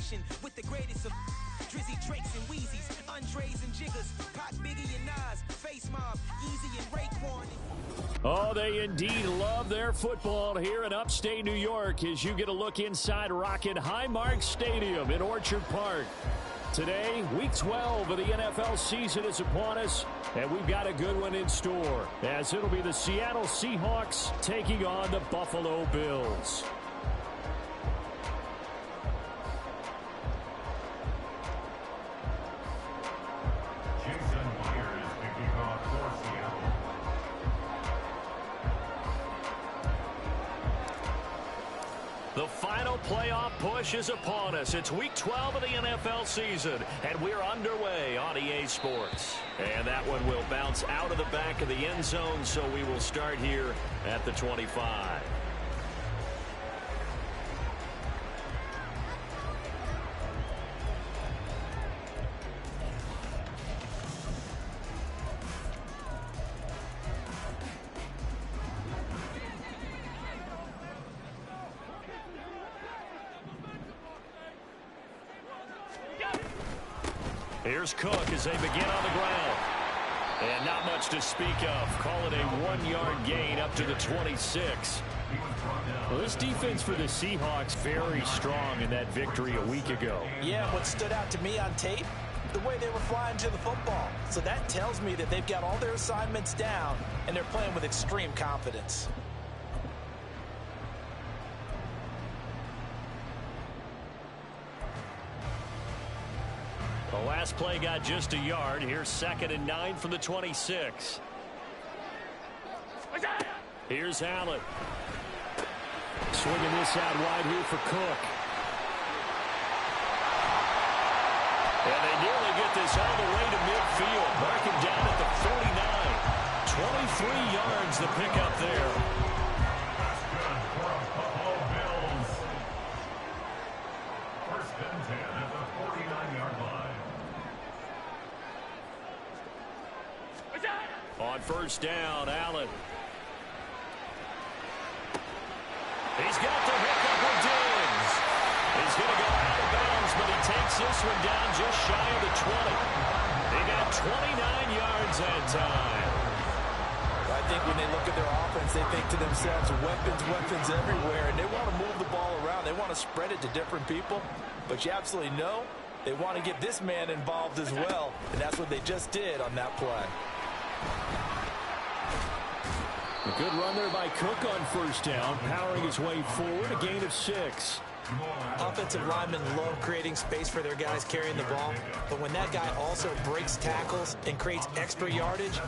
competition with the greatest of Drizzy, Drakes, and Wheezies, Andres and Jiggers, Pac, Biggie, and Nas, Face Mob, Easy, and Raekwon. Oh, they indeed love their football here in upstate New York as you get a look inside Rocket Highmark Stadium in Orchard Park. Today, Week 12 of the NFL season is upon us, and we've got a good one in store, as it'll be the Seattle Seahawks taking on the Buffalo Bills. The final playoff push is upon us. It's Week 12 of the NFL season, and we're underway on EA Sports. And that one will bounce out of the back of the end zone, so we will start here at the 25. Here's Cook as they begin on the ground. And not much to speak of. Call it a 1-yard gain up to the 26. Well, this defense for the Seahawks very strong in that victory a week ago. Yeah, what stood out to me on tape, the way they were flying to the football. So that tells me that they've got all their assignments down, and they're playing with extreme confidence. The last play got just a yard. Here's 2nd and 9 from the 26. Here's Allen. Swinging this out wide here for Cook. And they nearly get this all the way to midfield. Mark him down at the 49. 23 yards the pickup there. On first down, Allen. He's got the hookup with Diggs. He's going to go out of bounds, but he takes this one down just shy of the 20. They got 29 yards that time. I think when they look at their offense, they think to themselves, weapons everywhere, and they want to move the ball around. They want to spread it to different people, but you absolutely know they want to get this man involved as well, and that's what they just did on that play. A good run there by Cook on first down, powering his way forward, a gain of 6. Offensive linemen love creating space for their guys carrying the ball, but when that guy also breaks tackles and creates extra yardage,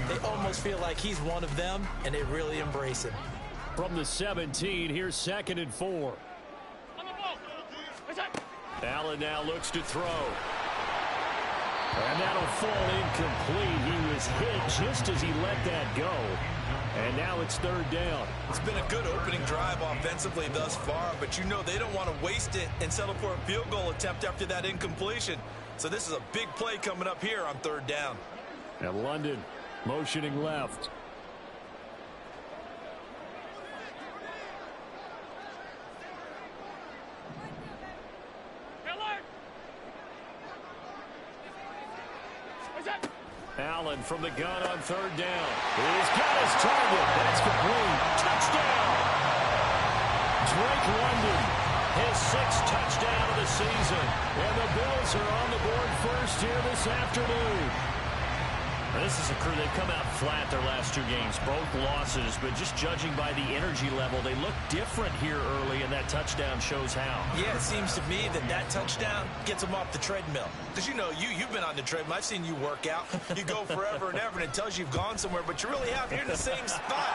they almost feel like he's one of them, and they really embrace him. From the 17, here's 2nd and 4. Allen now looks to throw. And that'll fall incomplete. He was hit just as he let that go. And now it's 3rd down. It's been a good opening drive offensively thus far, but you know they don't want to waste it and settle for a field goal attempt after that incompletion. So this is a big play coming up here on 3rd down. And London motioning left. Allen from the gun on 3rd down. He's got his target. That's complete. Touchdown! Drake London, his 6th touchdown of the season. And the Bills are on the board first here this afternoon. This is a crew. They've come out flat their last 2 games, both losses, but just judging by the energy level, they look different here early, and that touchdown shows how. Yeah, it seems to me that touchdown gets them off the treadmill. Because you know, you've been on the treadmill. I've seen you work out. You go forever and ever, and it tells you you've gone somewhere, but you really have. You're in the same spot.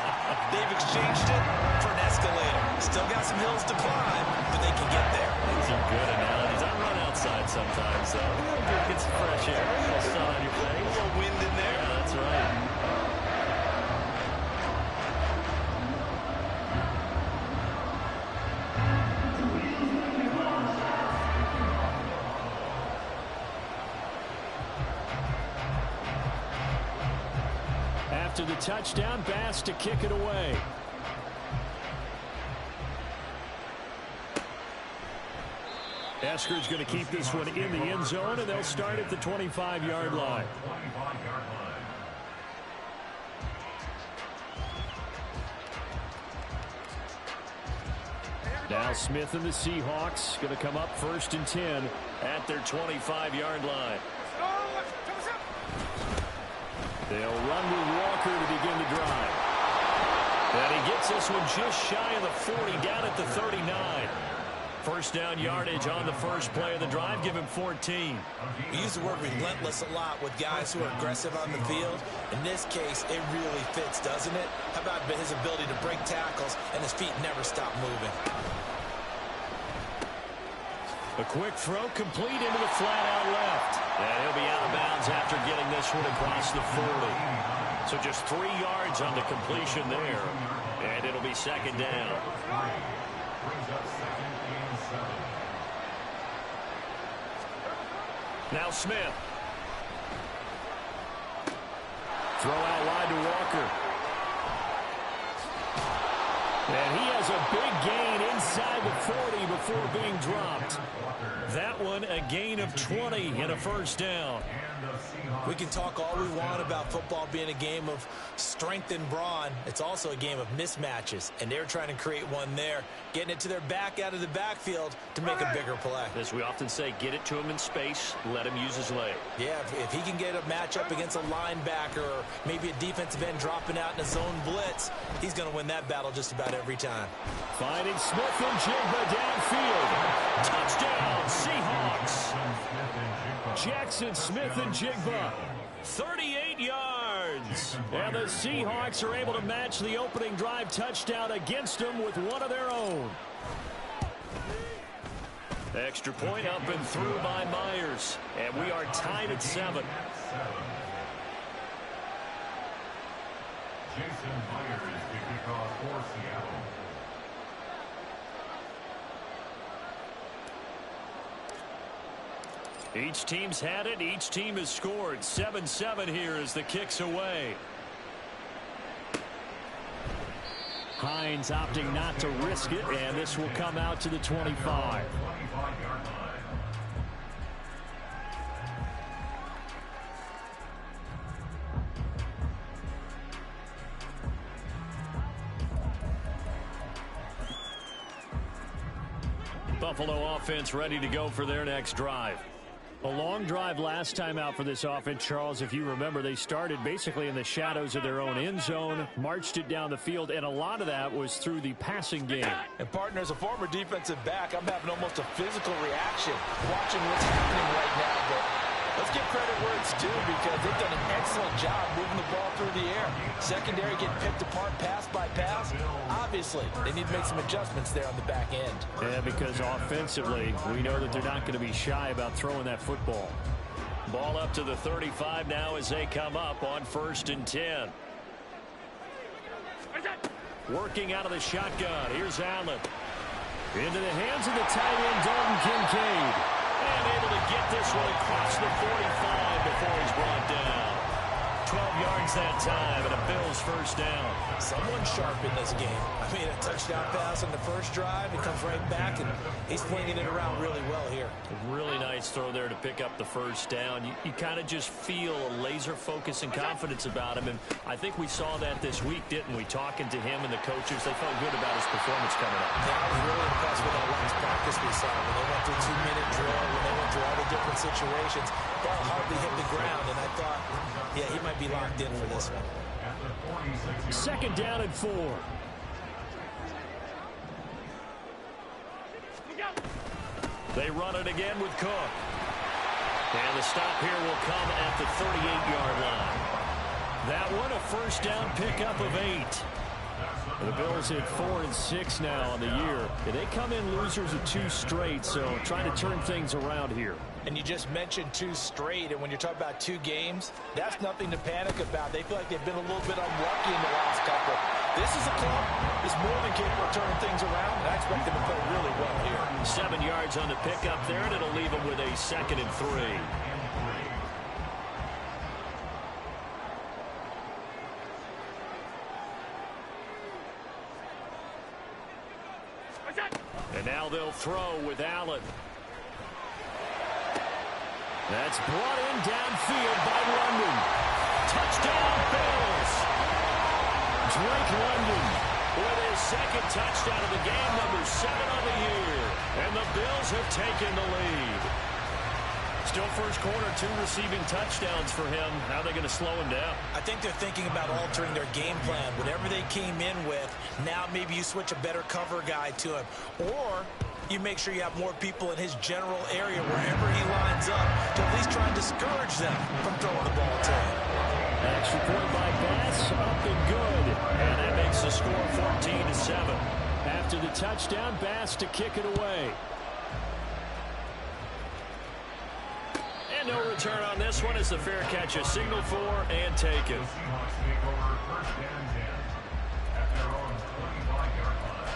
They've exchanged it for an escalator. Still got some hills to climb, but they can get there. These are good analogies. I run outside sometimes, though. Get some fresh air, a little sun on your face. A little wind in there. Yeah, that's right. After the touchdown, Bass to kick it away. Esker's going to keep this one in the end zone, and they'll start at the 25-yard line. Now Smith and the Seahawks going to come up 1st and 10 at their 25-yard line. They'll run with Walker to begin the drive. And he gets this one just shy of the 40, down at the 39. First down yardage on the first play of the drive. Give him 14. We use the word relentless a lot with guys who are aggressive on the field. In this case, it really fits, doesn't it? How about his ability to break tackles and his feet never stop moving? A quick throw complete into the flat out left. And he'll be out of bounds after getting this one across the 40. So just 3 yards on the completion there. And it'll be 2nd down. Now Smith. Throw out wide to Walker. And he has a big gain inside the 40 before being dropped. That one a gain of 20 and a first down. We can talk all we want about football being a game of strength and brawn. It's also a game of mismatches, and they're trying to create one there, getting it to their back out of the backfield to make a bigger play. As we often say, get it to him in space, let him use his leg. Yeah, if he can get a matchup against a linebacker or maybe a defensive end dropping out in a zone blitz, he's going to win that battle just about every time. Finding Smith and Jigba downfield. Touchdown, Seahawks. Jackson Smith and Jigba, 38 yards. And the Seahawks are able to match the opening drive touchdown against them with one of their own. Extra point up and through by Myers. And we are tied at 7. Jason Myers to kick off for Seattle. Each team's had it. Each team has scored. 7-7 here as the kick's away. Hines opting not to risk it, and this will come out to the 25. Buffalo offense ready to go for their next drive. A long drive last time out for this offense, Charles. If you remember, they started basically in the shadows of their own end zone, marched it down the field, and a lot of that was through the passing game. And, partner, as a former defensive back, I'm having almost a physical reaction watching what's happening right now. But let's give credit where it's due because they've done an excellent job moving the ball through the air. Secondary getting picked apart pass by pass. Obviously, they need to make some adjustments there on the back end. Yeah, because offensively, we know that they're not going to be shy about throwing that football. Ball up to the 35 now as they come up on 1st and 10. Working out of the shotgun. Here's Allen. Into the hands of the tight end, Dalton Kincaid. And able to get this one across the 45 before he's brought down. 12 yards that time, and a Bills first down. Someone sharp in this game. I mean, a touchdown pass on the first drive. It comes right back, and he's flinging it around really well here. A really nice throw there to pick up the first down. You kind of just feel a laser focus and confidence about him, and I think we saw that this week, didn't we? Talking to him and the coaches, they felt good about his performance coming up. Yeah, I was really impressed with that last practice we saw when they went through 2-minute drill, when they went through all the different situations. Ball hardly hit the ground, and I thought, yeah, he might be locked in for this one. 2nd down and 4. They run it again with Cook. And the stop here will come at the 38-yard line. That one a first down pickup of 8. The Bills hit 4-6 now on the year. They come in losers of 2 straight, so trying to turn things around here. And you just mentioned 2 straight, and when you're talking about 2 games, that's nothing to panic about. They feel like they've been a little bit unlucky in the last couple. This is a club that's more than capable of turning things around, and I expect them to play really well here. 7 yards on the pickup there, and it'll leave them with a 2nd and 3. And now they'll throw with Allen. That's brought in downfield by London. Touchdown, Bills. Drake London with his second touchdown of the game, number 7 on the year. And the Bills have taken the lead. Still first quarter, 2 receiving touchdowns for him. How are they going to slow him down? I think they're thinking about altering their game plan. Whatever they came in with, now maybe you switch a better cover guy to him. Or you make sure you have more people in his general area wherever he lines up to at least try and discourage them from throwing the ball to him. Extra point by Bass, up and good. And that makes the score 14-7. After the touchdown, Bass to kick it away. And no return on this one as the fair catch is signaled for and taken. The Seahawks take over first and 10 at their own 25-yard line.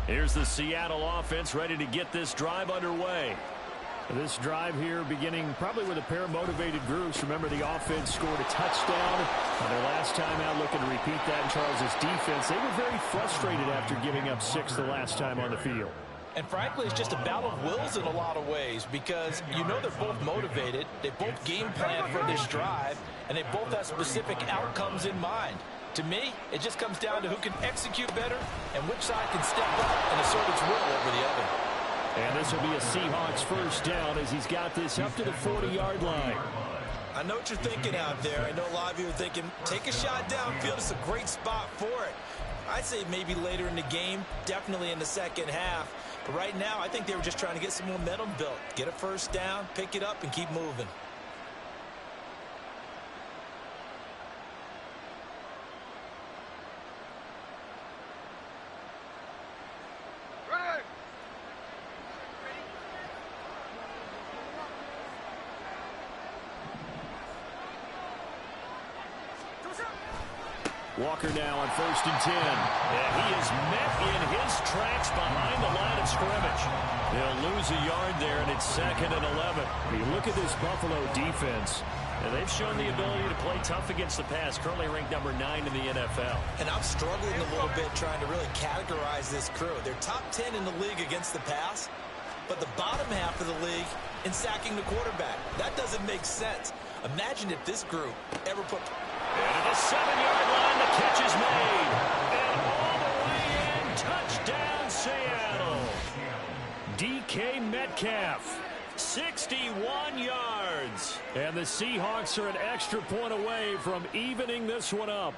Here's the Seattle offense ready to get this drive underway. This drive here beginning probably with a pair of motivated groups. Remember, the offense scored a touchdown. Their last time out, looking to repeat that in Charles' defense. They were very frustrated after giving up 6 the last time on the field. And frankly, it's just a battle of wills in a lot of ways because you know they're both motivated. They both game plan for this drive, and they both have specific outcomes in mind. To me, it just comes down to who can execute better and which side can step up and assert its will over the other. And this will be a Seahawks first down as he's got this up to the 40-yard line. I know what you're thinking out there. I know a lot of you are thinking, take a shot downfield. It's a great spot for it. I'd say maybe later in the game, definitely in the second half. But right now, I think they were just trying to get some momentum built. Get a first down, pick it up, and keep moving. Walker now on 1st and 10. And he is met in his tracks behind the line of scrimmage. They'll lose a yard there, and it's 2nd and 11. You look at this Buffalo defense, and they've shown the ability to play tough against the pass, currently ranked number 9 in the NFL. And I'm struggling a little bit trying to really categorize this crew. They're top 10 in the league against the pass, but the bottom half of the league in sacking the quarterback. That doesn't make sense. Imagine if this group ever put... And at the 7-yard line, the catch is made. And all the way in, touchdown Seattle. DK Metcalf, 61 yards. And the Seahawks are an extra point away from evening this one up.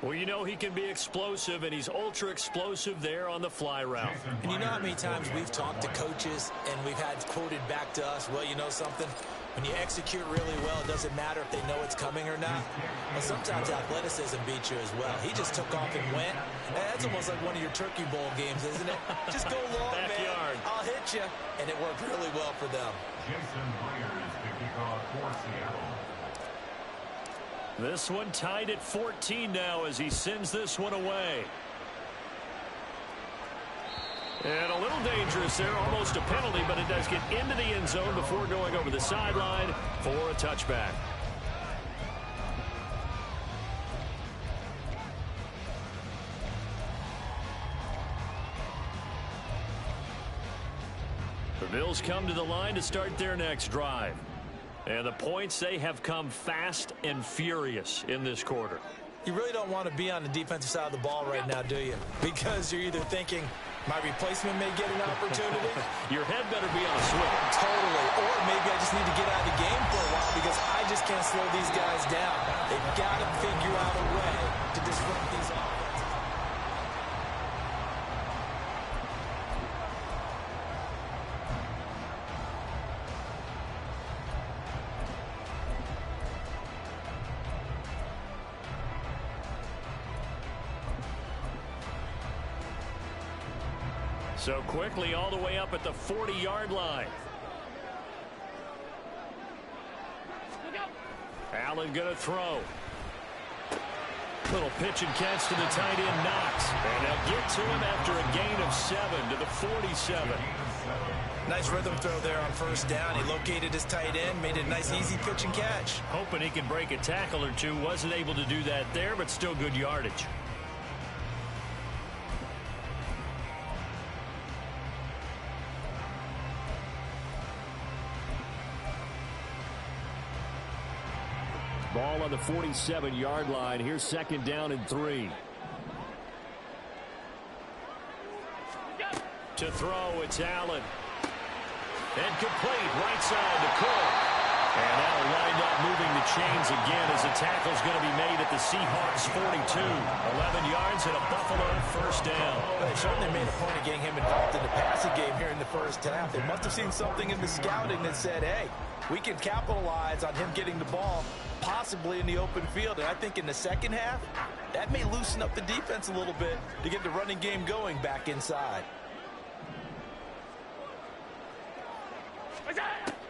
Well, you know he can be explosive, and he's ultra-explosive there on the fly route. And you know how many times we've talked to coaches and we've had quoted back to us, well, you know something? When you execute really well, it doesn't matter if they know it's coming or not. But sometimes athleticism beats you as well. He just took off and went. That's almost like one of your Turkey Bowl games, isn't it? Just go long, Backyard. man. I'll hit you. And it worked really well for them. Jason Myers to kick off for Seattle. This one tied at 14 now as he sends this one away. And a little dangerous there, almost a penalty, but it does get into the end zone before going over the sideline for a touchback. The Bills come to the line to start their next drive. And the points, they have come fast and furious in this quarter. You really don't want to be on the defensive side of the ball right now, do you? Because you're either thinking, my replacement may get an opportunity. Your head better be on a swivel. Totally. Or maybe I just need to get out of the game for a while because I just can't slow these guys down. They've got to figure out a way to disrupt these offenses. So quickly all the way up at the 40-yard line. Allen going to throw. Little pitch and catch to the tight end, Knox. And they'll get to him after a gain of 7 to the 47. Nice rhythm throw there on first down. He located his tight end, made it a nice, easy pitch and catch. Hoping he could break a tackle or two. Wasn't able to do that there, but still good yardage. Ball on the 47-yard line. Here's 2nd down and 3. To throw, it's Allen. And complete, right side to Cook. And that'll wind up moving the chains again as the tackle's going to be made at the Seahawks 42. 11 yards and a Buffalo first down. They certainly made a point of getting him involved in the passing game here in the first half. They must have seen something in the scouting that said, hey, we can capitalize on him getting the ball possibly in the open field. And I think in the second half, that may loosen up the defense a little bit to get the running game going back inside.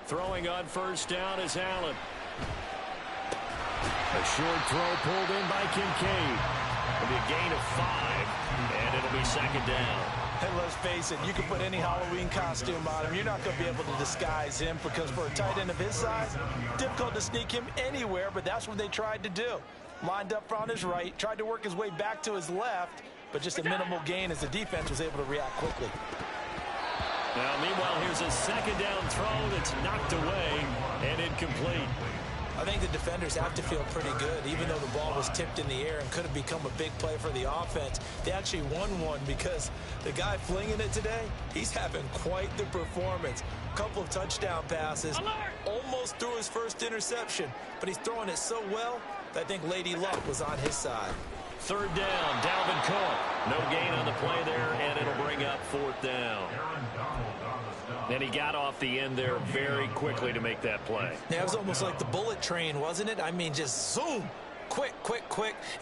Throwing on first down is Allen. A short throw pulled in by Kincaid. It'll be a gain of 5, and it'll be 2nd down. And let's face it, you can put any Halloween costume on him. You're not going to be able to disguise him because for a tight end of his size, difficult to sneak him anywhere, but that's what they tried to do. Lined up on his right, tried to work his way back to his left, but just a minimal gain as the defense was able to react quickly. Now, meanwhile, here's a 2nd down throw that's knocked away and incomplete. I think the defenders have to feel pretty good, even though the ball was tipped in the air and could have become a big play for the offense. They actually won one because the guy flinging it today, he's having quite the performance. A couple of touchdown passes, almost threw his first interception, but he's throwing it so well that I think Lady Luck was on his side. 3rd down, Dalvin Cook. No gain on the play there, and it'll bring up 4th down. And he got off the end there very quickly to make that play. Yeah, it was almost like the bullet train, wasn't it? I mean, just zoom, quick,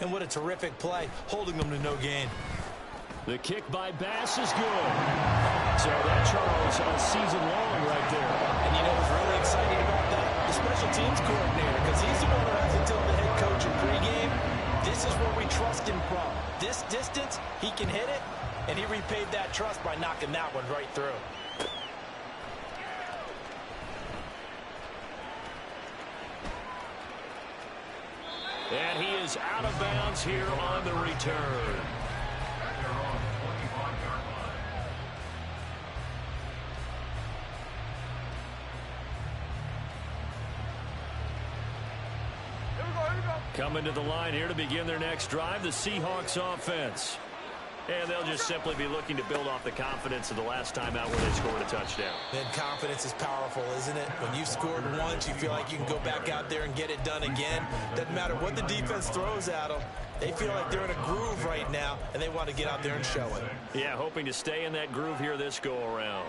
and what a terrific play, holding them to no gain. The kick by Bass is good. So that, Charles, all season long right there. And you know what's really exciting about that? The special teams coordinator, because he's the one who has to tell the head coach in pregame, this is where we trust him from. This distance, he can hit it, and he repaid that trust by knocking that one right through. And he is out of bounds here on the return. Coming to the line here to begin their next drive, the Seahawks offense. And they'll just simply be looking to build off the confidence of the last time out where they scored a touchdown. And confidence is powerful, isn't it? When you've scored once, you feel like you can go back out there and get it done again. Doesn't matter what the defense throws at them. They feel like they're in a groove right now, and they want to get out there and show it. Yeah, hoping to stay in that groove here this go-around.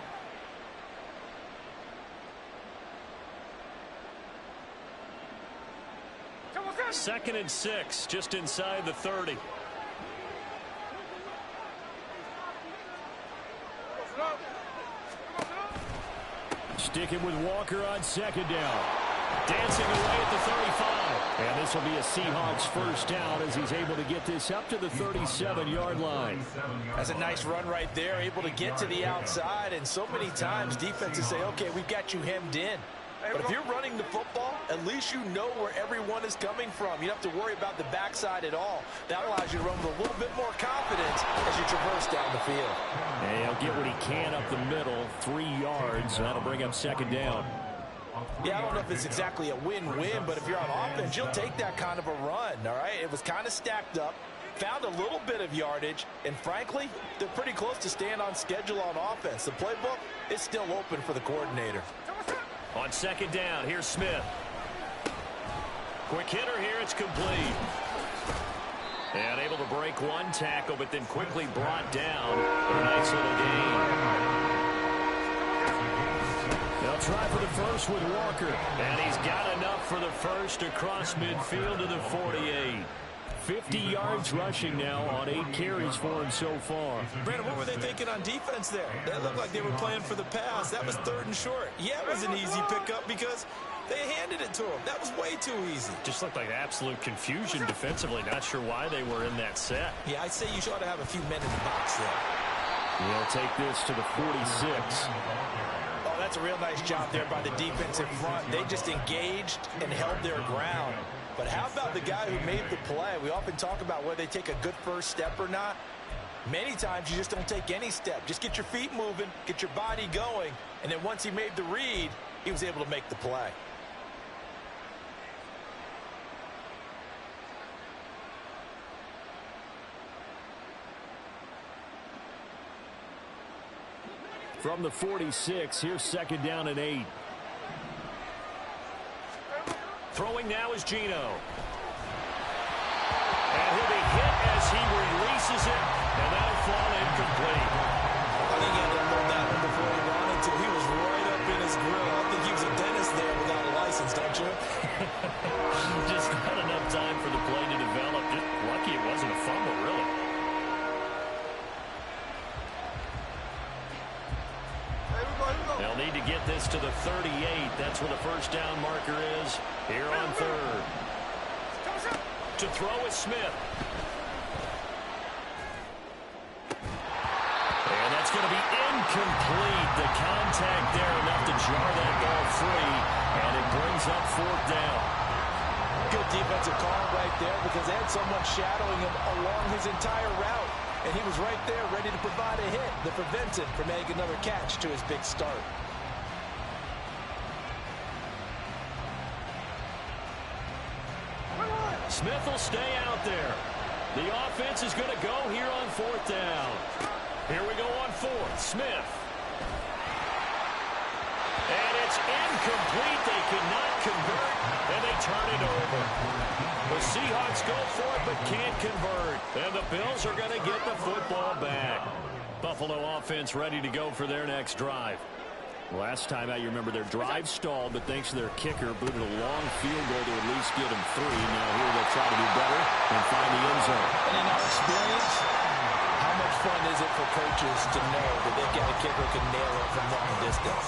Second and 6, just inside the 30. Sticking with Walker on 2nd down. Dancing away at the 35. And this will be a Seahawks first down as he's able to get this up to the 37-yard line. That's a nice run right there, able to get to the outside. And so many times defenses say, okay, we've got you hemmed in. But if you're running the football, at least you know where everyone is coming from. You don't have to worry about the backside at all. That allows you to run with a little bit more confidence as you traverse down the field. And he'll get what he can up the middle, 3 yards. That'll bring up 2nd down. Yeah, I don't know if it's exactly a win-win, but if you're on offense, you'll take that kind of a run, all right? It was kind of stacked up, found a little bit of yardage, and frankly, they're pretty close to staying on schedule on offense. The playbook is still open for the coordinator. On 2nd down, here's Smith. Quick hitter here, it's complete. And able to break one tackle, but then quickly brought down. A nice little gain. They'll try for the first with Walker. And he's got enough for the first across midfield to the 48. 50 yards rushing now on 8 carries for him so far. Brandon, what were they thinking on defense there? That looked like they were playing for the pass. That was 3rd and short. Yeah, it was an easy pickup because they handed it to him. That was way too easy. Just looked like absolute confusion defensively. Not sure why they were in that set. Yeah, I'd say you ought to have a few men in the box there. We'll take this to the 46. that's a real nice job there by the defense in front. They just engaged and held their ground. But how about the guy who made the play? We often talk about whether they take a good first step or not. Many times you just don't take any step. Just get your feet moving, get your body going, and then once he made the read, he was able to make the play. From the 46, here's second down and 8. Throwing now is Geno. And he'll be hit as he releases it, and that'll fall incomplete. I think he had to hold that one before he wanted to. He was right up in his grill. I think he was a dentist there without a license, don't you? Just not enough time for the play to develop. Just lucky it wasn't a fumble, really. They'll need to get this to the 38. That's where the first down marker is here on third. To throw is Smith. And that's going to be incomplete. The contact there enough to jar that ball free. And it brings up fourth down. Good defensive call right there because they had someone shadowing him along his entire route. And he was right there ready to provide a hit that prevents him from making another catch to his big start. Smith will stay out there. The offense is going to go here on fourth down. Here we go on fourth. Smith. And it's incomplete. They cannot convert, and they turn it over. The Seahawks go for it but can't convert. And the Bills are going to get the football back. Buffalo offense ready to go for their next drive. Last time out, you remember their drive stalled, but thanks to their kicker, booted a long field goal to at least get them 3. Now here they'll try to do better and find the end zone. And in our experience, how much fun is it for coaches to know that they get a kicker can nail it from long distance?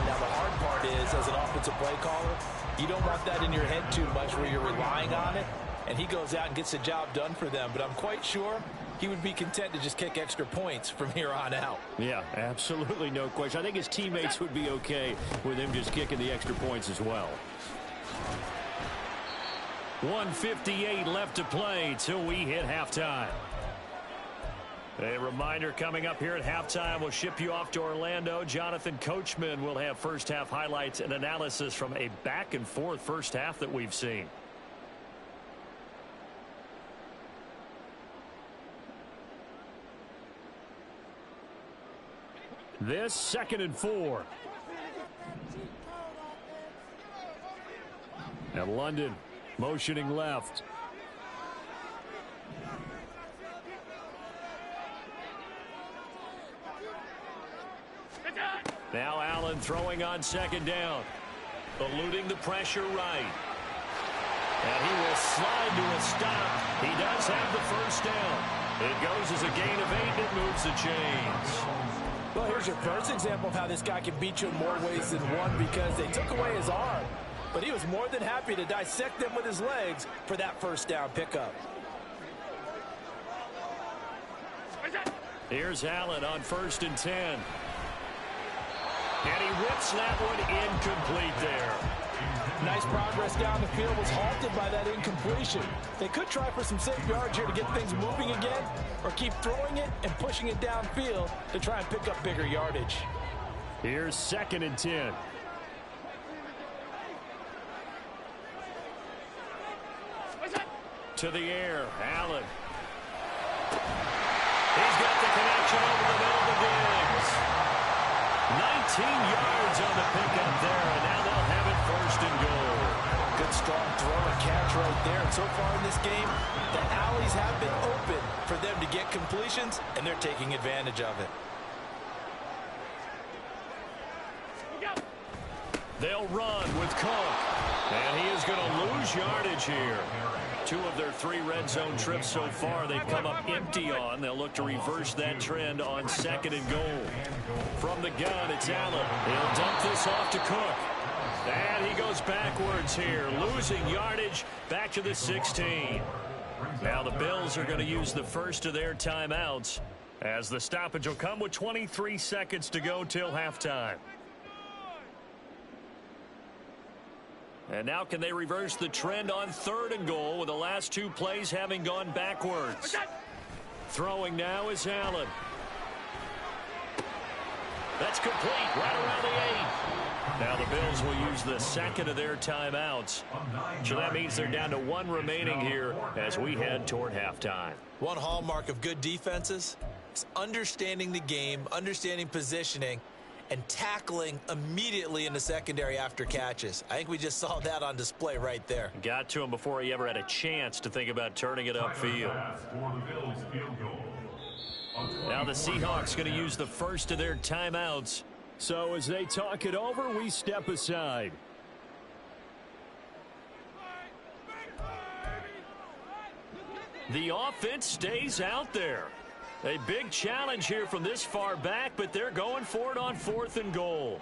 Now the hard part is, as an offensive play caller, you don't want that in your head too much where you're relying on it, and he goes out and gets the job done for them. But I'm quite sure he would be content to just kick extra points from here on out. Yeah, absolutely no question. I think his teammates would be okay with him just kicking the extra points as well. 1:58 left to play till we hit halftime. A reminder coming up here at halftime, we'll ship you off to Orlando. Jonathan Coachman will have first half highlights and analysis from a back and forth first half that we've seen. This 2nd and 4. And London motioning left. Now Allen throwing on 2nd down. Eluding the pressure right. And he will slide to a stop. He does have the first down. It goes as a gain of 8 and it moves the chains. Well, here's your first example of how this guy can beat you in more ways than one because they took away his arm. But he was more than happy to dissect them with his legs for that first down pickup. Here's Allen on 1st and 10. And he whips that one incomplete there. Nice progress down the field was halted by that incompletion. They could try for some safe yards here to get things moving again, or keep throwing it and pushing it downfield to try and pick up bigger yardage. Here's 2nd and 10. To the air, Allen. He's got the connection over the middle to Diggs. 19 yards on the pickup there, and now they'll have it 1st and goal. Good strong throw and catch right there. And so far in this game, the alleys have been open for them to get completions, and they're taking advantage of it. They'll run with Cook, and he is going to lose yardage here. 2 of their 3 red zone trips so far they've come up empty on. They'll look to reverse that trend on 2nd and goal. From the gun, it's Allen. He'll dump this off to Cook. And he goes backwards here, losing yardage back to the 16. Now the Bills are going to use the first of their timeouts as the stoppage will come with 23 seconds to go till halftime. And now can they reverse the trend on 3rd and goal with the last 2 plays having gone backwards? Throwing now is Allen. That's complete right around the 8. Now the Bills will use the second of their timeouts. So that means they're down to 1 remaining here as we head toward halftime. One hallmark of good defenses is understanding the game, understanding positioning, and tackling immediately in the secondary after catches. I think we just saw that on display right there. Got to him before he ever had a chance to think about turning it upfield. Now the Seahawks going to use the first of their timeouts. So as they talk it over, we step aside. The offense stays out there. A big challenge here from this far back, but they're going for it on 4th and goal.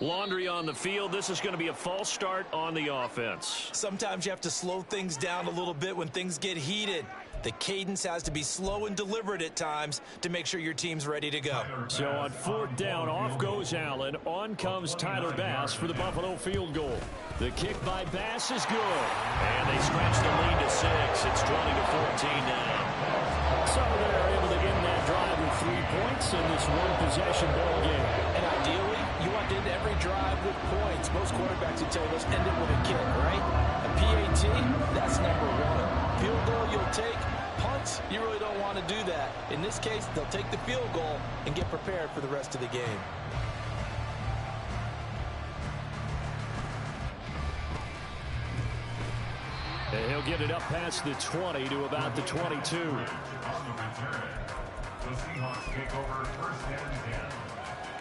Laundry on the field. This is going to be a false start on the offense. Sometimes you have to slow things down a little bit when things get heated. The cadence has to be slow and deliberate at times to make sure your team's ready to go. So on 4th down, off goes Allen. On comes Tyler Bass for the Buffalo field goal. The kick by Bass is good. And they stretch the lead to 6. It's 20-14 now. So they're able to end that drive with 3 points in this one-possession ball game. And ideally, you want to end every drive with points. Most quarterbacks would tell you, let's end it with a kick, right? A PAT, that's number 1. Field goal you'll take. Punts, you really don't want to do that. In this case, they'll take the field goal and get prepared for the rest of the game. And he'll get it up past the 20 to about the 22. The Seahawks take over 1st and 10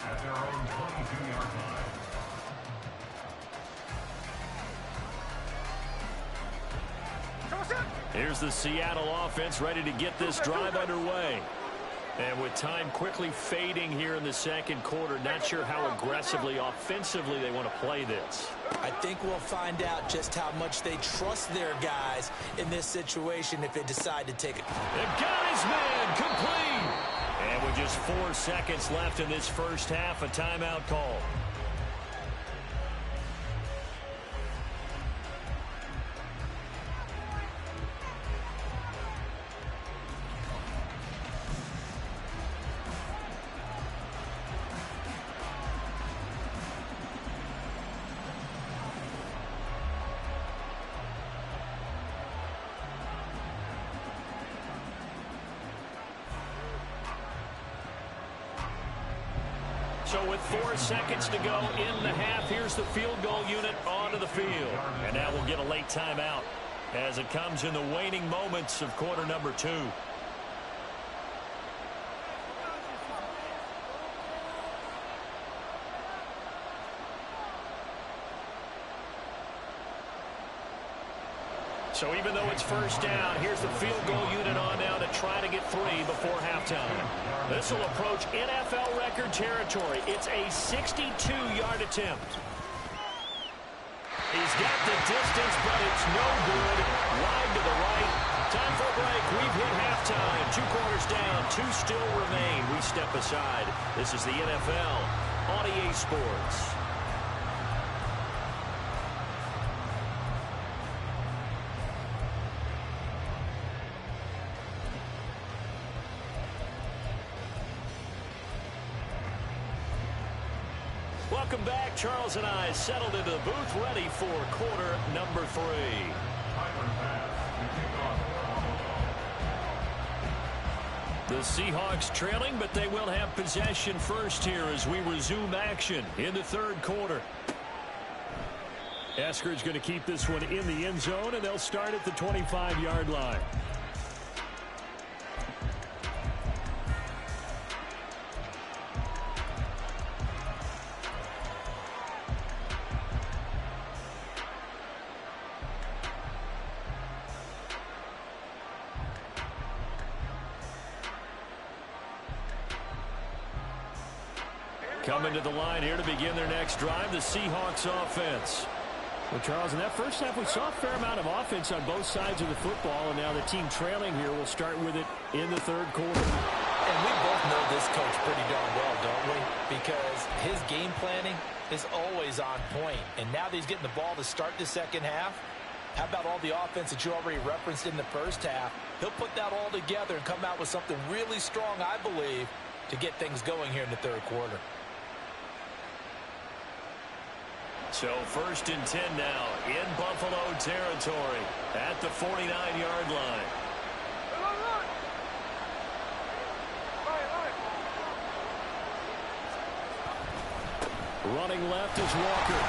at their own 22-yard line. Here's the Seattle offense ready to get this drive underway. And with time quickly fading here in the 2nd quarter, not sure how aggressively, offensively they want to play this. I think we'll find out just how much they trust their guys in this situation if they decide to take it. They've got his man complete. And with just 4 seconds left in this first half, a timeout call. So with 4 seconds to go in the half, here's the field goal unit onto the field. And now we'll get a late timeout as it comes in the waning moments of quarter number 2. So even though it's first down, here's the field goal unit on now to try to get 3 before halftime. This will approach NFL record territory. It's a 62-yard attempt. He's got the distance, but it's no good. Wide to the right. Time for a break. We've hit halftime. 2 quarters down. 2 still remain. We step aside. This is the NFL on EA Sports. Welcome back. Charles and I settled into the booth, ready for quarter number 3. The Seahawks trailing, but they will have possession first here as we resume action in the 3rd quarter. Eskridge going to keep this one in the end zone, and they'll start at the 25-yard line. Coming to the line here to begin their next drive, the Seahawks offense. Well, Charles, in that first half, we saw a fair amount of offense on both sides of the football, and now the team trailing here will start with it in the third quarter. And we both know this coach pretty darn well, don't we? Because his game planning is always on point. And now that he's getting the ball to start the second half, how about all the offense that you already referenced in the first half? He'll put that all together and come out with something really strong, I believe, to get things going here in the third quarter. So 1st and 10 now in Buffalo territory at the 49-yard line. Running left is Walker.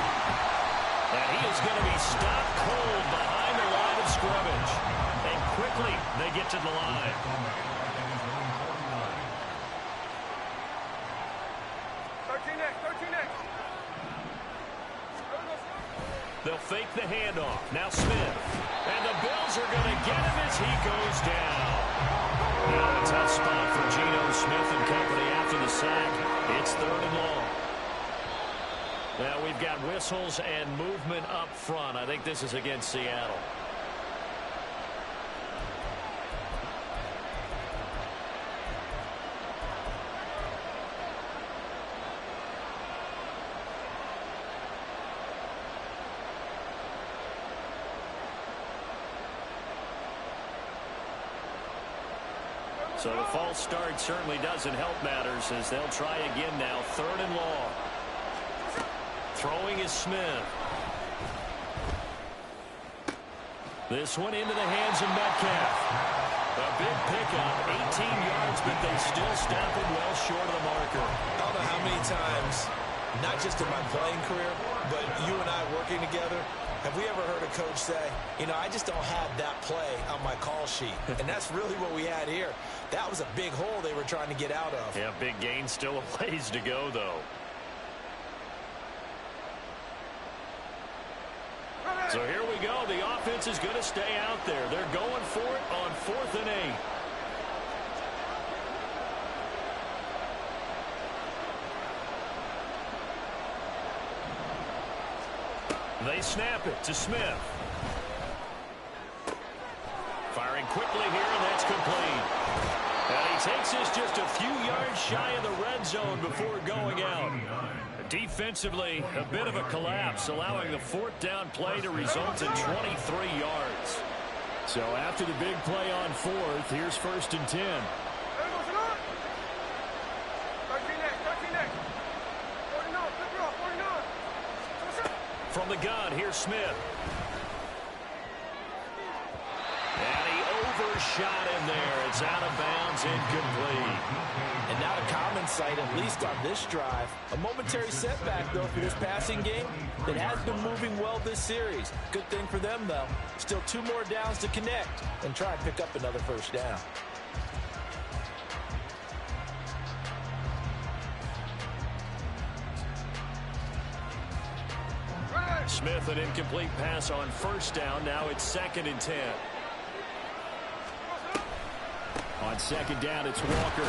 And he is going to be stopped cold behind the line of scrimmage. And quickly they get to the line. 13 next. They'll fake the handoff. Now Smith. And the Bills are going to get him as he goes down. Now a tough spot for Geno Smith and company after the sack. It's 3rd and long. Now we've got whistles and movement up front. I think this is against Seattle. So the false start certainly doesn't help matters as they'll try again now. 3rd and long. Throwing is Smith. This one into the hands of Metcalf. A big pickup, 18 yards, but they still stop him well short of the marker. I don't know how many times, not just in my playing career, but you and I working together, have we ever heard a coach say, you know, I just don't have that play on my call sheet. And that's really what we had here. That was a big hole they were trying to get out of. Yeah, big gain, still a ways to go, though. So here we go. The offense is going to stay out there. They're going for it on 4th and 8. They snap it to Smith. Firing quickly here, and that's complete. And he takes this just a few yards shy of the red zone before going out. Defensively, a bit of a collapse, allowing the 4th down play to result in 23 yards. So after the big play on 4th, here's 1st and 10. 13 next. 49, flip 49. From the gun, here's Smith. And he overshot him there. It's out of bounds, incomplete. And not a common sight, at least on this drive. A momentary setback, though, for this passing game that has been moving well this series. Good thing for them, though. Still 2 more downs to connect and try and pick up another 1st down. Smith, an incomplete pass on 1st down. Now it's 2nd and 10. On 2nd down, it's Walker.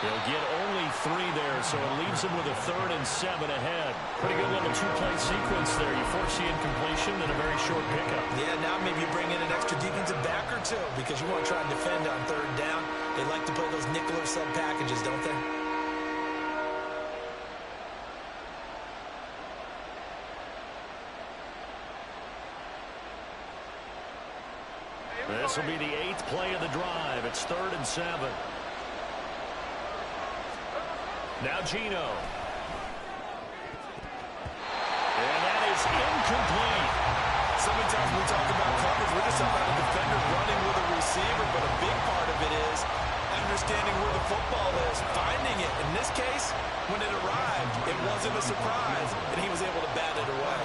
They'll get only 3 there, so it leaves them with a 3rd and 7 ahead. Pretty good little 2-play sequence there. You force the incompletion, then a very short pickup. Yeah, now maybe you bring in an extra defensive back or 2 because you want to try and defend on 3rd down. They like to play those nickel or sub packages, don't they? This will be the 8th play of the drive. It's 3rd and 7. Now Geno. And that is incomplete. So many times we talk about coverage, we're just talking about a defender running with a receiver, but a big part of it is understanding where the football is, finding it. In this case, when it arrived, it wasn't a surprise, and he was able to bat it away.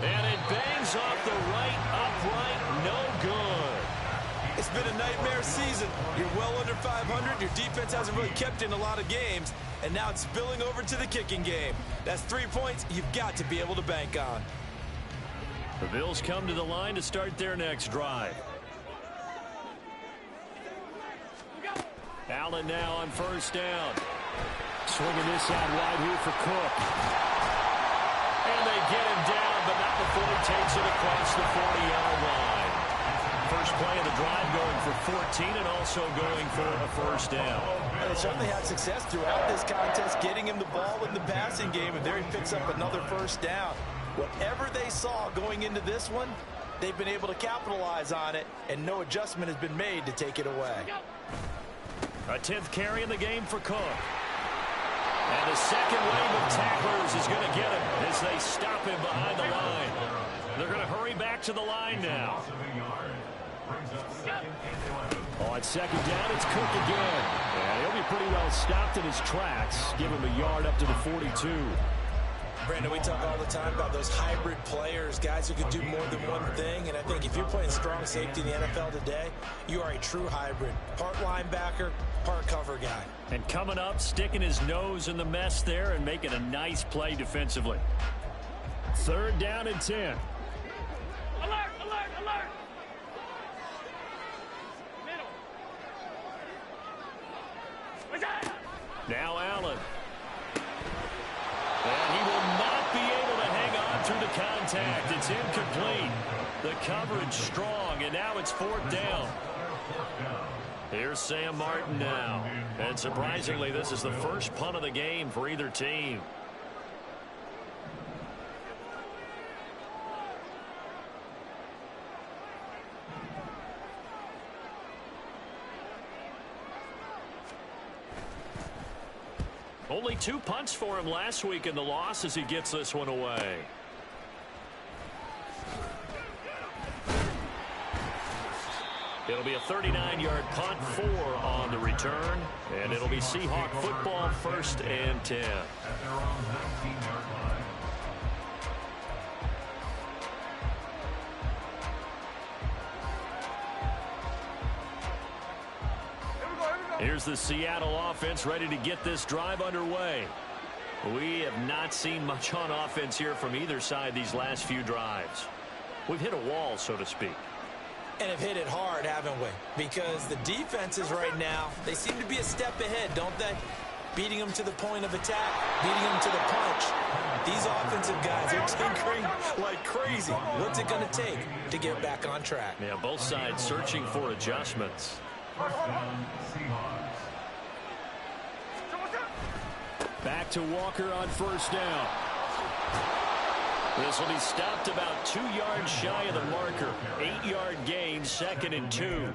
And it bangs off the right upright. No good. It's been a nightmare season. You're well under 500. Your defense hasn't really kept in a lot of games. And now it's spilling over to the kicking game. That's 3 points you've got to be able to bank on. The Bills come to the line to start their next drive. Allen now on 1st down. Swinging this out wide here for Cook. And they get him down, but not before he takes it across the 40-yard line. First play of the drive going for 14 and also going for a first down. And they certainly had success throughout this contest, getting him the ball in the passing game, and there he picks up another first down. Whatever they saw going into this one, they've been able to capitalize on it, and no adjustment has been made to take it away. A 10th carry in the game for Cook. And the second wave of tacklers is going to get him as they stop him behind the line. They're going to hurry back to the line now. On second down, it's Cook again. And he'll be pretty well stopped in his tracks. Give him a yard up to the 42. Brandon, we talk all the time about those hybrid players, guys who can do more than one thing. And I think if you're playing strong safety in the NFL today, you are a true hybrid. Part linebacker, part cover guy. And coming up, sticking his nose in the mess there and making a nice play defensively. Third down and 10. Alert, alert, alert. Middle. What's that? Now Allen. And he will not be able to hang on through the contact. It's incomplete. The coverage strong, and now it's fourth down. Here's Sam Martin now. And surprisingly, this is the first punt of the game for either team. Only 2 punts for him last week in the loss as he gets this one away. It'll be a 39-yard punt, 4 on the return, and it'll be Seahawk football, 1st and 10. Here's the Seattle offense ready to get this drive underway. We have not seen much on offense here from either side these last few drives. We've hit a wall, so to speak. And have hit it hard, haven't we? Because the defenses right now, they seem to be a step ahead, don't they? Beating them to the point of attack, beating them to the punch. These offensive guys are tinkering like crazy. What's it going to take to get back on track? Yeah, both sides searching for adjustments. Back to Walker on first down. This will be stopped about 2 yards shy of the marker. 8-yard gain, 2nd and 2.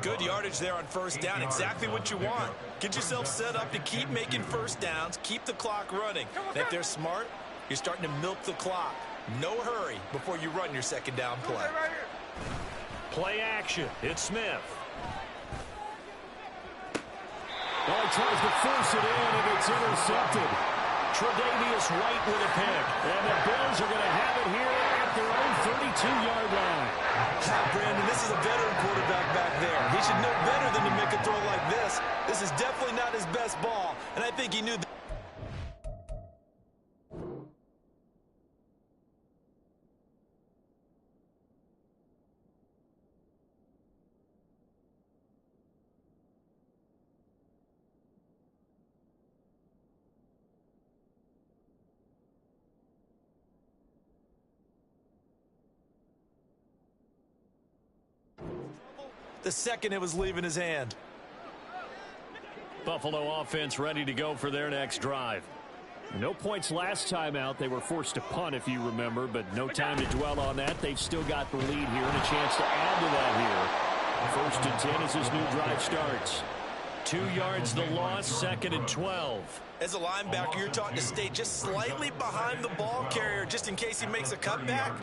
Good yardage there on first down. Exactly what you want. Get yourself set up to keep making first downs, keep the clock running. And if they're smart, you're starting to milk the clock. No hurry before you run your second down play. Play action. It's Smith. Well, he tries to force it in, and it's intercepted. Tre'Davious White with a pick. And the Bills are going to have it here at their own 32-yard line. Brandon, this is a veteran quarterback back there. He should know better than to make a throw like this. This is definitely not his best ball, and I think he knew that. The second it was leaving his hand. Buffalo offense ready to go for their next drive. No points last time out. They were forced to punt, if you remember, but no time to dwell on that. They've still got the lead here and a chance to add to that here. 1st and 10 as this new drive starts. 2 yards the loss, 2nd and 12. As a linebacker, you're taught to stay just slightly behind the ball carrier just in case he makes a cutback.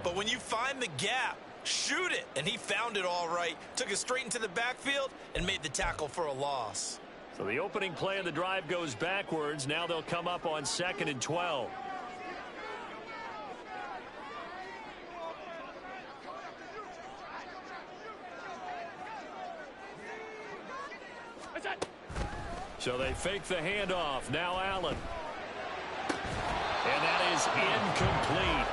But when you find the gap, shoot it. And he found it all right. Took it straight into the backfield and made the tackle for a loss. So the opening play of the drive goes backwards. Now they'll come up on 2nd and 12. So they fake the handoff. Now Allen. And that is incomplete.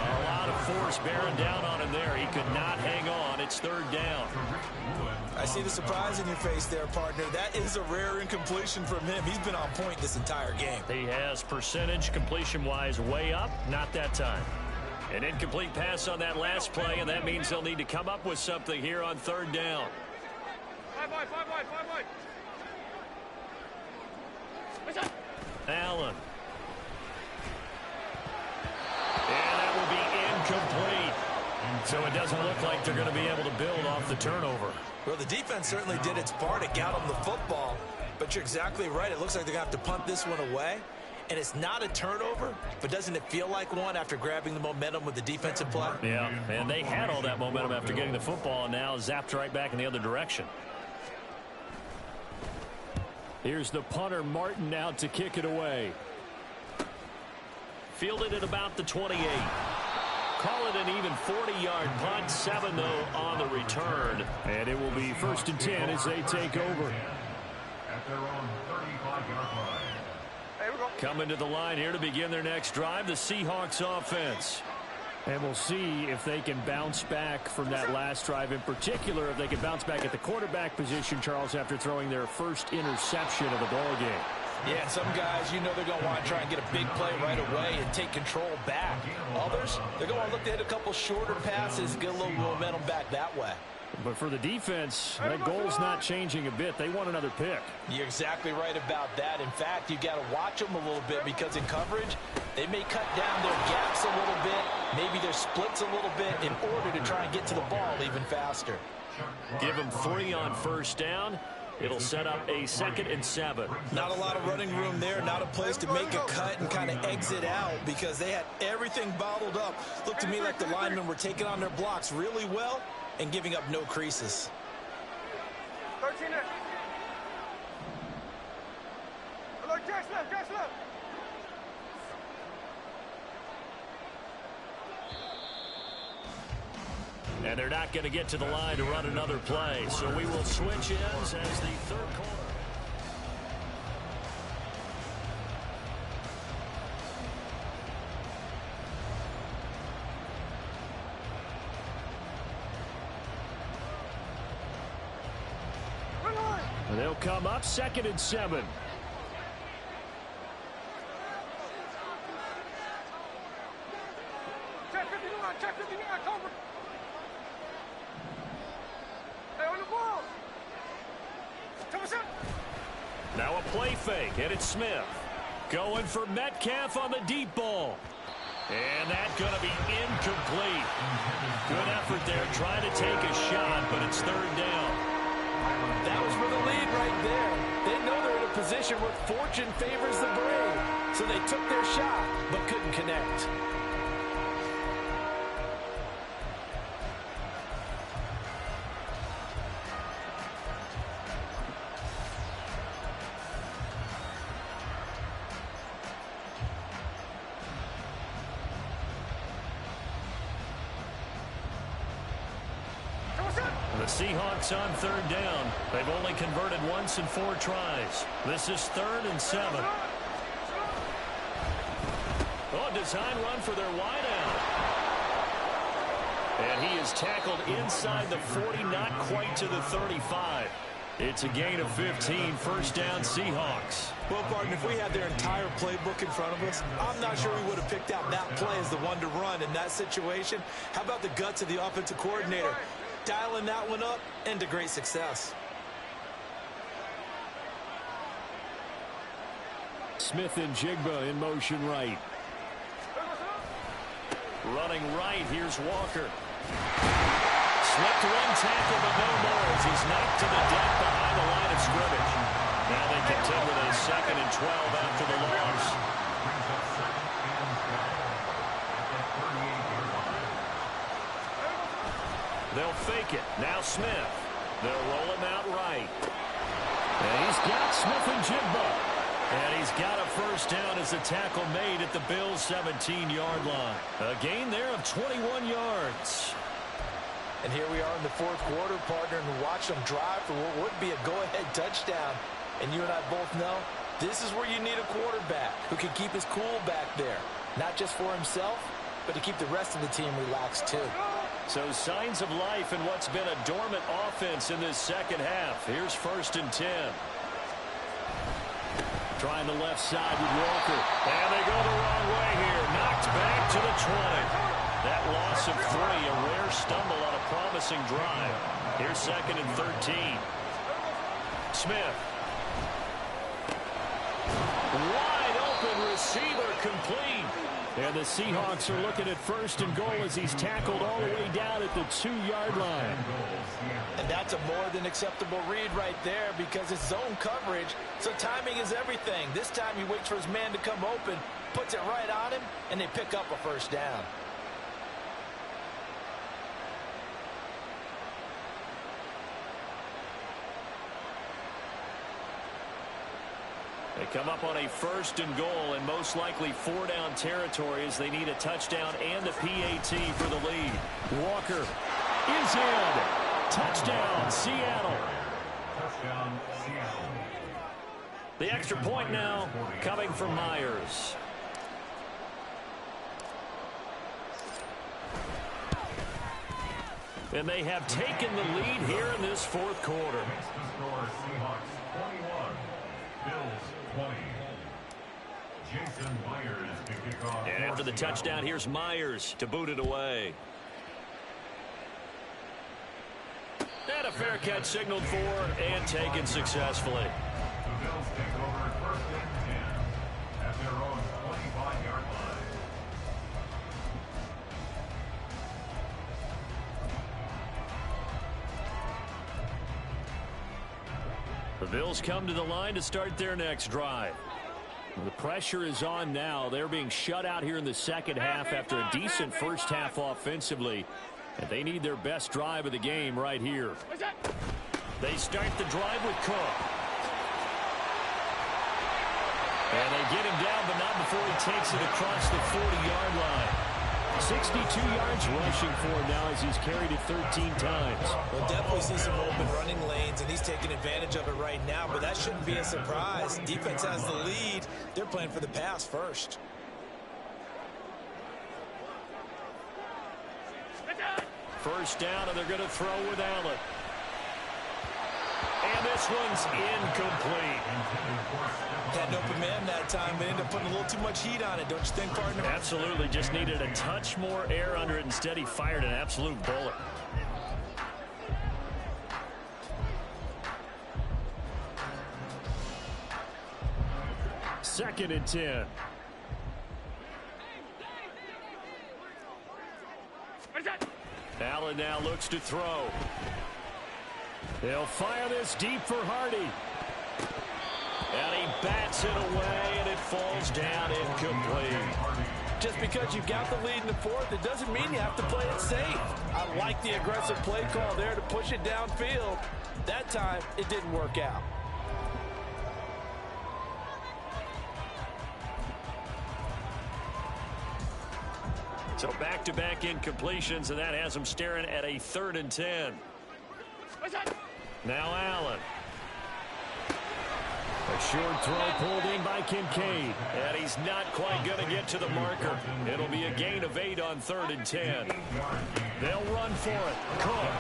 A lot of force bearing down on him there. He could not hang on. It's third down. I see the surprise in your face there, partner. That is a rare incompletion from him. He's been on point this entire game. He has percentage completion-wise way up. Not that time. An incomplete pass on that last play, and that means they'll need to come up with something here on third down. Five wide. Allen. And that will be incomplete. So it doesn't look like they're going to be able to build off the turnover. Well, the defense certainly did its part to get them the football. But you're exactly right. It looks like they're going to have to punt this one away. And it's not a turnover, but doesn't it feel like one after grabbing the momentum with the defensive play? Yeah, and they had all that momentum after getting the football, and now zapped right back in the other direction. Here's the punter, Martin, out to kick it away. Fielded at about the 28. Call it an even 40-yard punt. 7, though, on the return. And it will be 1st and 10 as they take over. At their own 35-yard line. Coming to the line here to begin their next drive, the Seahawks offense. And we'll see if they can bounce back from that last drive, in particular if they can bounce back at the quarterback position, Charles, after throwing their first interception of the ball game. Yeah, some guys, you know they're going to want to try and get a big play right away and take control back. Others, they're going to look to hit a couple shorter passes, get a little momentum back that way. But for the defense, that goal's not changing a bit. They want another pick. You're exactly right about that. In fact, you've got to watch them a little bit because in coverage, they may cut down their gaps a little bit, maybe their splits a little bit in order to try and get to the ball even faster. Give them 3 on first down. It'll set up a 2nd and 7. Not a lot of running room there, not a place to make a cut and kind of exit out because they had everything bottled up. Looked to me like the linemen were taking on their blocks really well and giving up no creases. 13 there. Alert, Jax left. And they're not going to get to the line to run another play. So we will switch ends as the third quarter. They'll come up 2nd and 7. Check 59, cover. Hey, on the ball. Now a play fake, and it's Smith. Going for Metcalf on the deep ball. And that's going to be incomplete. Good effort there, trying to take a shot, but it's third down. That was for the lead right there. They know they're in a position where fortune favors the brave. So they took their shot, but couldn't connect. The Seahawks on third down. They've only converted once in 4 tries. This is 3rd and 7. Oh, design run for their wideout. And he is tackled inside the 40, not quite to the 35. It's a gain of 15, 1st down Seahawks. Well, partner, if we had their entire playbook in front of us, I'm not sure we would have picked out that play as the one to run in that situation. How about the guts of the offensive coordinator? Dialing that one up into great success. Smith and Jigba in motion right. Running right, here's Walker. Slipped one tackle, but no more as he's knocked to the deck behind the line of scrimmage. Now they contend with a 2nd and 12 after the loss. They'll fake it. Now Smith. They'll roll him out right. And he's got Smith and Jigba. And he's got a 1st down as the tackle made at the Bills' 17-yard line. A gain there of 21 yards. And here we are in the 4th quarter, partner, and watch them drive for what would be a go-ahead touchdown. And you and I both know this is where you need a quarterback who can keep his cool back there. Not just for himself, but to keep the rest of the team relaxed too. So signs of life in what's been a dormant offense in this second half. Here's 1st and 10. Trying the left side with Walker. And they go the wrong way here. Knocked back to the 20. That loss of 3, a rare stumble on a promising drive. Here's 2nd and 13. Smith. Wide open receiver complete. And the Seahawks are looking at 1st and goal as he's tackled all the way down at the 2-yard line. And that's a more than acceptable read right there because it's zone coverage, so timing is everything. This time he waits for his man to come open, puts it right on him, and they pick up a 1st down. They come up on a 1st and goal and most likely 4-down territory as they need a touchdown and a PAT for the lead. Walker is in. Touchdown, Seattle. Touchdown, Seattle. The extra point now coming from Myers. And they have taken the lead here in this 4th quarter. Makes the score Seahawks 21, Bills 20. Jason Myers to kick off. And after the touchdown, here's Myers to boot it away. And a fair catch signaled for and taken successfully. The Bills take over 1st and 10 at their own 25-yard line. The Bills come to the line to start their next drive. The pressure is on now. They're being shut out here in the second half after a decent first half offensively. And they need their best drive of the game right here. They start the drive with Cook. And they get him down, but not before he takes it across the 40-yard line. 62 yards rushing for him now as he's carried it 13 times. We'll definitely see some open running lanes, and he's taking advantage of it right now, but that shouldn't be a surprise. Defense has the lead. They're playing for the pass first. First down, and they're going to throw with Allen. And this one's incomplete. Had an open man that time, but ended up putting a little too much heat on it, don't you think, partner? Absolutely, just needed a touch more air under it. Instead, he fired an absolute bullet. Second and 10. Allen now looks to throw. They'll fire this deep for Hardy. And he bats it away, and it falls down incomplete. Just because you've got the lead in the 4th, it doesn't mean you have to play it safe. I like the aggressive play call there to push it downfield. That time, it didn't work out. So back-to-back incompletions, and that has them staring at a 3rd and 10. Now Allen. A short throw pulled in by Kincaid. And he's not quite going to get to the marker. It'll be a gain of 8 on 3rd and 10. They'll run for it. Cook.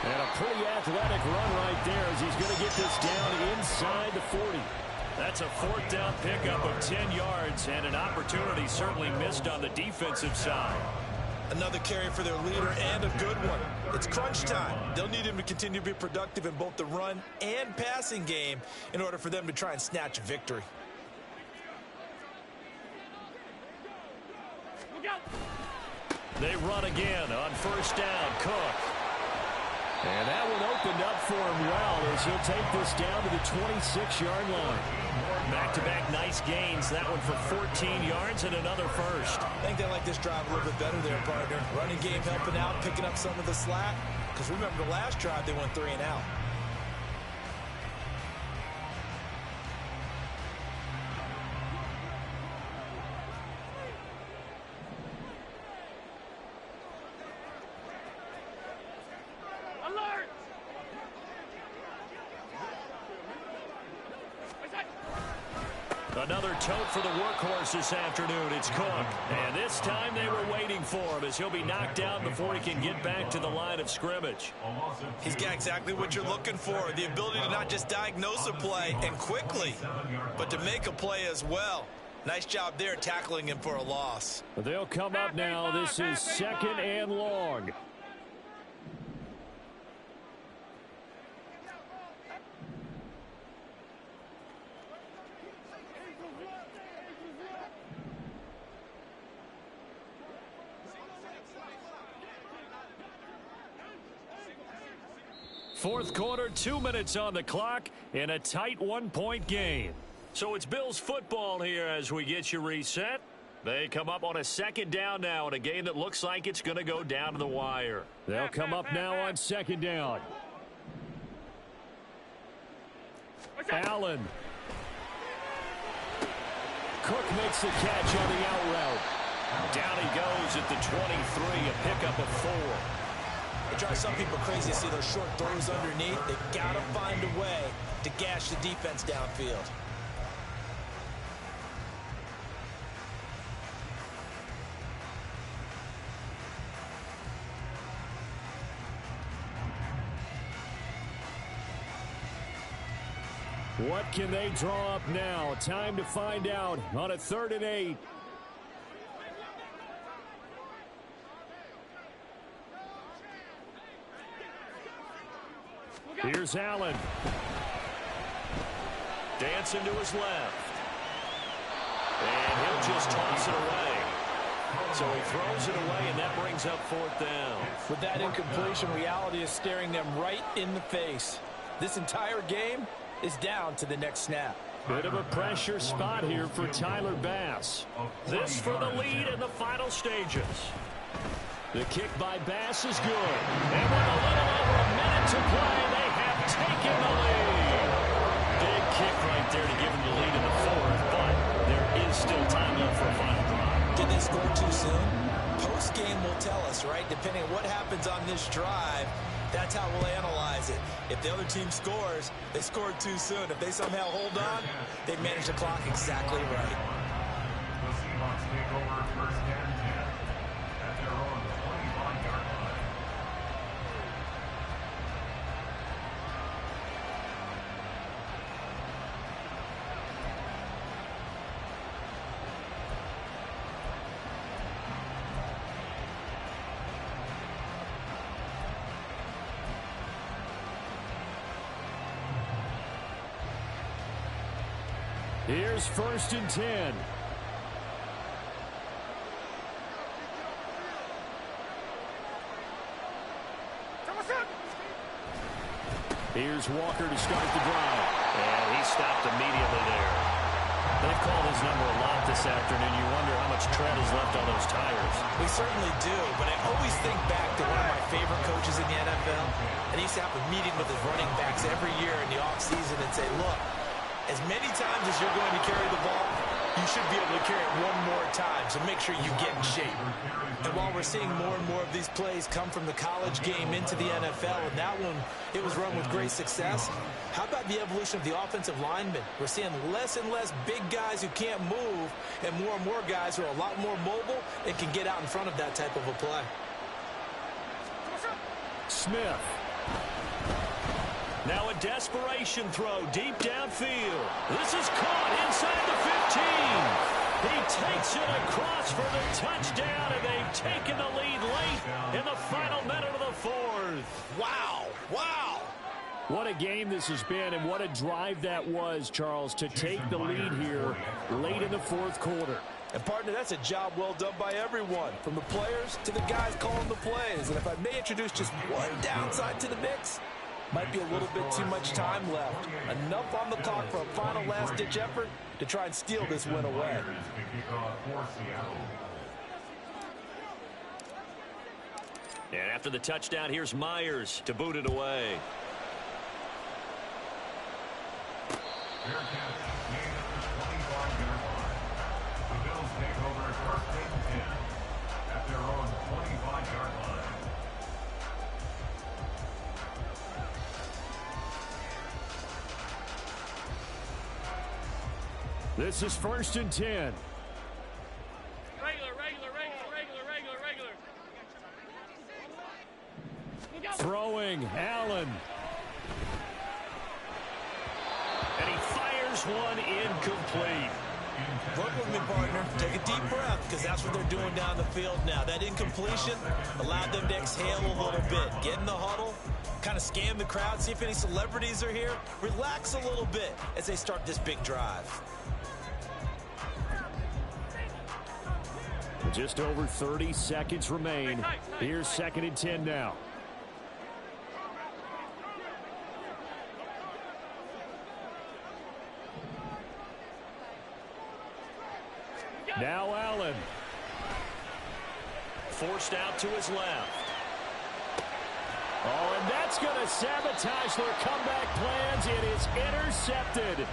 And a pretty athletic run right there as he's going to get this down inside the 40. That's a 4th down pickup of 10 yards and an opportunity certainly missed on the defensive side. Another carry for their leader and a good one. It's crunch time. They'll need him to continue to be productive in both the run and passing game in order for them to try and snatch a victory. They run again on 1st down. Cook. And that one opened up for him well as he'll take this down to the 26-yard line. Back-to-back nice gains. That one for 14 yards and another first. I think they like this drive a little bit better there, partner. Running game helping out, picking up some of the slack. Because remember the last drive, they went 3 and out. Another tote for the workhorse this afternoon. It's Cook. And this time they were waiting for him as he'll be knocked down before he can get back to the line of scrimmage. He's got exactly what you're looking for, the ability to not just diagnose a play and quickly, but to make a play as well. Nice job there tackling him for a loss. They'll come up now. This is 2nd and long. Fourth quarter, 2 minutes on the clock in a tight 1-point game. So it's Bills football here as we get you reset. They come up on a 2nd down now in a game that looks like it's going to go down to the wire. They'll come up now on 2nd down. Allen. Cook makes the catch on the out route. Down he goes at the 23, a pickup of 4. It drives some people crazy to see those short throws underneath. They got to find a way to gash the defense downfield. What can they draw up now? Time to find out on a 3rd and 8. Here's Allen. Dancing to his left. And he'll just toss it away. So he throws it away, and that brings up 4th down. With that incompletion, reality is staring them right in the face. This entire game is down to the next snap. Bit of a pressure spot here for Tyler Bass. This for the lead in the final stages. The kick by Bass is good. And with a little over a minute to play, they have taken the lead. Big kick right there to give them the lead in the 4th, but there is still time left for a final drive. Did they score too soon? Post-game will tell us, right? Depending on what happens on this drive, that's how we'll analyze it. If the other team scores, they scored too soon. If they somehow hold on, they manage the clock exactly right. The Seahawks take over 1st and 10 at their own 25-yard line. Here's 1st and 10. Here's Walker to start the drive. And he stopped immediately there. They've called his number a lot this afternoon. You wonder how much tread is left on those tires. We certainly do, but I always think back to one of my favorite coaches in the NFL. And he used to have a meeting with his running backs every year in the offseason and say, look, as many times as you're going to carry the ball, you should be able to carry it one more time, so make sure you get in shape. And while we're seeing more and more of these plays come from the college game into the NFL, and that one, it was run with great success, how about the evolution of the offensive linemen? We're seeing less and less big guys who can't move, and more guys who are a lot more mobile and can get out in front of that type of a play. Smith. Now a desperation throw deep downfield. This is caught inside the 15. He takes it across for the touchdown, and they've taken the lead late in the final minute of the 4th. Wow. Wow. What a game this has been, and what a drive that was, Charles, to take the lead here late in the 4th quarter. And, partner, that's a job well done by everyone, from the players to the guys calling the plays. And if I may introduce just one downside to the mix, might be a little bit too much time left. Enough on the clock for a final last-ditch effort to try and steal this win away. And after the touchdown, here's Myers to boot it away. The Bills take over 1st and 10 at their own 25-yard line. This is 1st and 10. Regular. Throwing, Allen. And he fires one incomplete. Work with me, partner. Take a deep breath, because that's what they're doing down the field now. That incompletion allowed them to exhale a little bit. Get in the huddle, kind of scan the crowd, see if any celebrities are here. Relax a little bit as they start this big drive. Just over 30 seconds remain. Here's 2nd and 10 now. Now Allen. Forced out to his left. Oh, and that's going to sabotage their comeback plans. It is intercepted.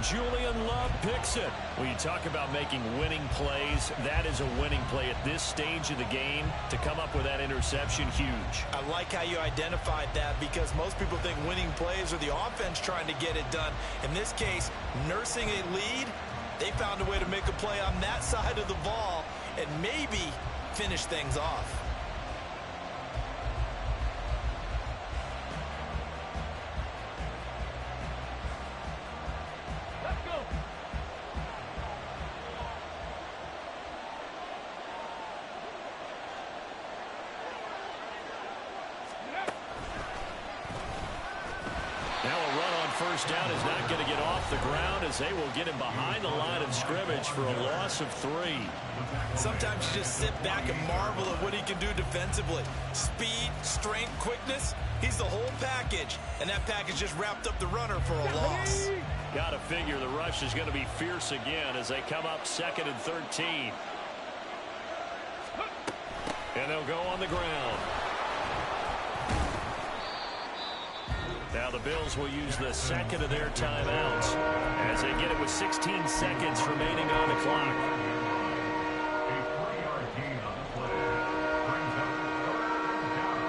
Julian Love picks it. When you talk about making winning plays, that is a winning play at this stage of the game. To come up with that interception, huge. I like how you identified that, because most people think winning plays are the offense trying to get it done. In this case, nursing a lead, they found a way to make a play on that side of the ball and maybe finish things off. First down is not going to get off the ground, as they will get him behind the line of scrimmage for a loss of 3. Sometimes you just sit back and marvel at what he can do defensively. Speed, strength, quickness, he's the whole package. And that package just wrapped up the runner for a loss. Got to figure the rush is going to be fierce again as they come up 2nd and 13. And they'll go on the ground. Now the Bills will use the second of their timeouts as they get it with 16 seconds remaining on the clock. A 3-yard gain on the play brings up 3rd down.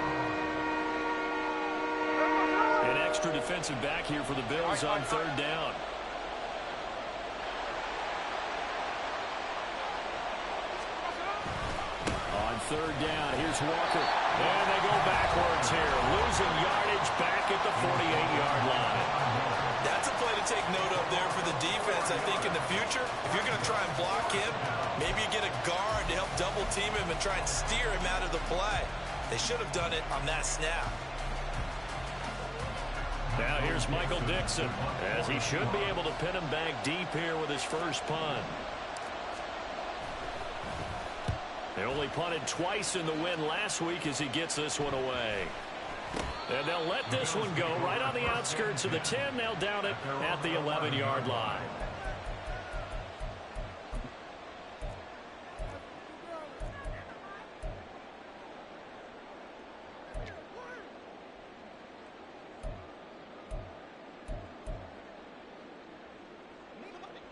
An extra defensive back here for the Bills on 3rd down. On 3rd down, here's Walker. And they go backwards here, losing yardage back at the 48-yard line. That's a play to take note of there for the defense. I think in the future, if you're going to try and block him, maybe you get a guard to help double team him and try and steer him out of the play. They should have done it on that snap. Now here's Michael Dixon, as he should be able to pin him back deep here with his first punt. They only punted twice in the win last week as he gets this one away. And they'll let this one go right on the outskirts of the 10. They'll down it at the 11-yard line.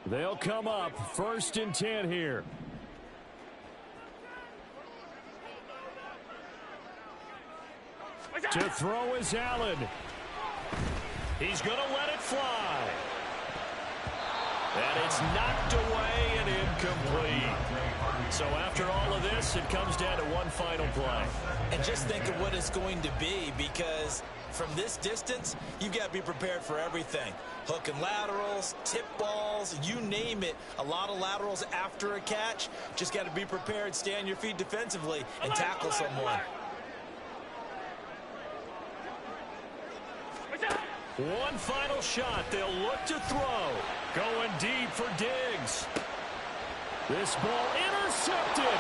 They'll come up 1st and 10 here. To throw is Allen. He's going to let it fly. And it's knocked away and incomplete. So after all of this, it comes down to one final play. And just think of what it's going to be, because from this distance, you've got to be prepared for everything. Hook and laterals, tip balls, you name it. A lot of laterals after a catch. Just got to be prepared, stay on your feet defensively, and tackle someone. One final shot. They'll look to throw. Going deep for Diggs. This ball intercepted.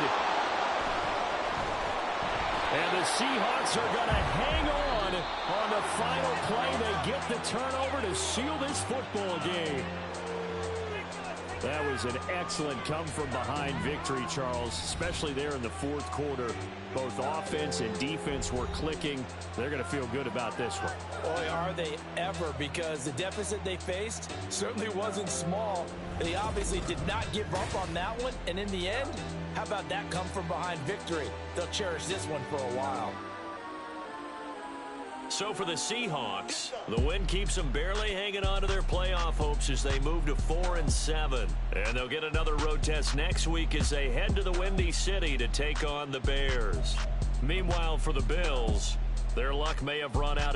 And the Seahawks are going to hang on the final play. They get the turnover to seal this football game. That was an excellent come-from-behind victory, Charles, especially there in the 4th quarter. Both offense and defense were clicking. They're going to feel good about this one. Boy, are they ever, because the deficit they faced certainly wasn't small. They obviously did not give up on that one, and in the end, how about that come-from-behind victory? They'll cherish this one for a while. So for the Seahawks, the win keeps them barely hanging on to their playoff hopes as they move to 4-7. And they'll get another road test next week as they head to the Windy City to take on the Bears. Meanwhile, for the Bills, their luck may have run out.